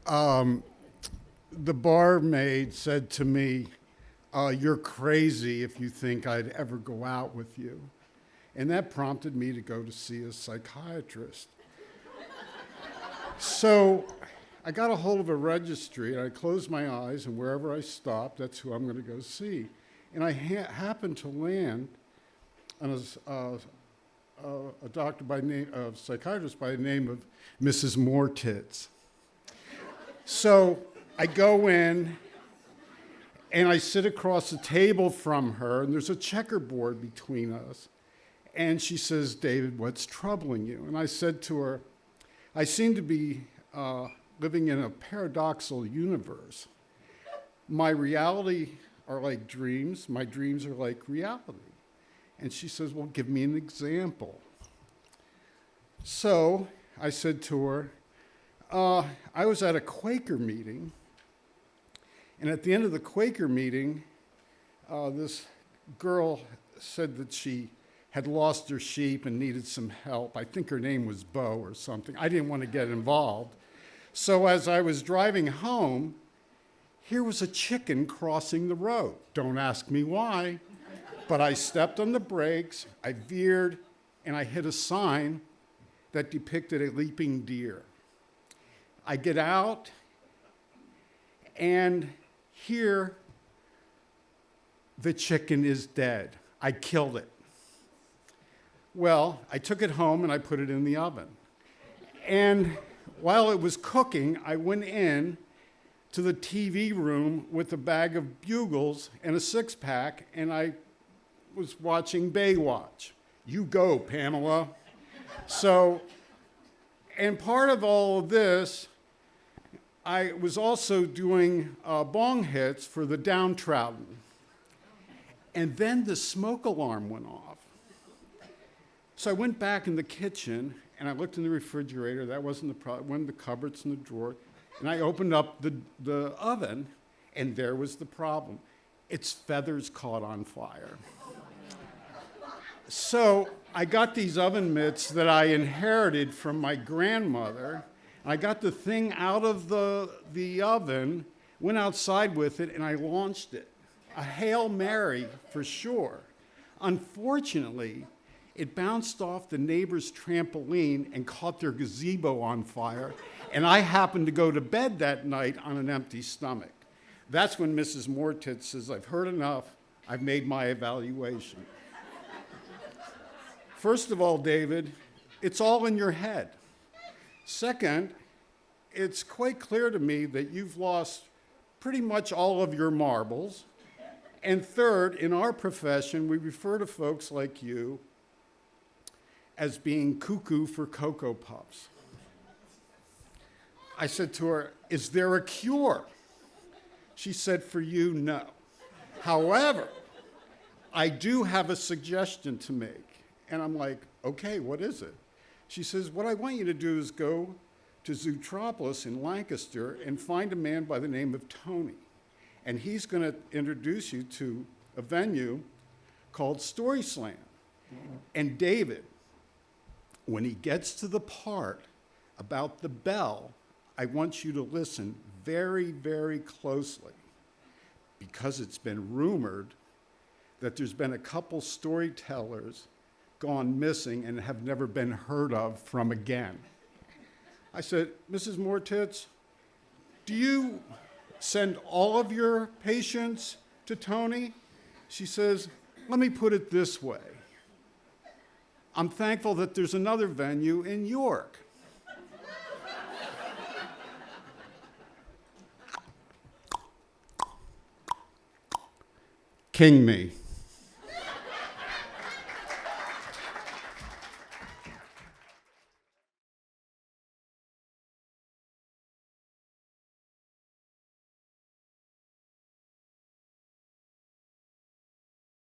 The barmaid said to me, "You're crazy if you think I'd ever go out with you." And that prompted me to go to see a psychiatrist. So I got a hold of a registry, and I closed my eyes, and wherever I stopped, that's who I'm going to go see. And I happened to land on a doctor by name, a psychiatrist by the name of Mrs. Moretits. So I go in, and I sit across the table from her, and there's a checkerboard between us. And she says, "David, what's troubling you?" And I said to her, "I seem to be living in a paradoxical universe. My reality are like dreams. My dreams are like reality." And she says, "Well, give me an example." So I said to her, I was at a Quaker meeting, and at the end of the Quaker meeting, this girl said that she had lost her sheep and needed some help. I think her name was Bo or something. I didn't want to get involved. So as I was driving home, here was a chicken crossing the road. Don't ask me why, but I stepped on the brakes, I veered, and I hit a sign that depicted a leaping deer. I get out, and here, the chicken is dead. I killed it. Well, I took it home and I put it in the oven. And while it was cooking, I went in to the TV room with a bag of Bugles and a six-pack, and I was watching Baywatch. You go, Pamela. So, and part of all of this, I was also doing bong hits for the downtrodden. And then the smoke alarm went off. So I went back in the kitchen, and I looked in the refrigerator. That wasn't the problem. Went in the cupboards and the drawer. And I opened up the oven, and there was the problem. Its feathers caught on fire. So I got these oven mitts that I inherited from my grandmother. I got the thing out of the oven, went outside with it, and I launched it. A Hail Mary, for sure. Unfortunately, it bounced off the neighbor's trampoline and caught their gazebo on fire, and I happened to go to bed that night on an empty stomach. That's when Mrs. Moretits says, "I've heard enough. I've made my evaluation." First of all, David, it's all in your head. Second, it's quite clear to me that you've lost pretty much all of your marbles. And third, in our profession, we refer to folks like you as being cuckoo for Cocoa Puffs. I said to her, "Is there a cure?" She said, "For you, no. However, I do have a suggestion to make." And I'm like, "Okay, what is it?" She says, "What I want you to do is go to Zootropolis in Lancaster and find a man by the name of Tony. And he's going to introduce you to a venue called Story Slam. And David, when he gets to the part about the bell, I want you to listen very, very closely, because it's been rumored that there's been a couple storytellers gone missing and have never been heard of from again." I said, "Mrs. Moretits, do you send all of your patients to Tony?" She says, "Let me put it this way. I'm thankful that there's another venue in York." King me.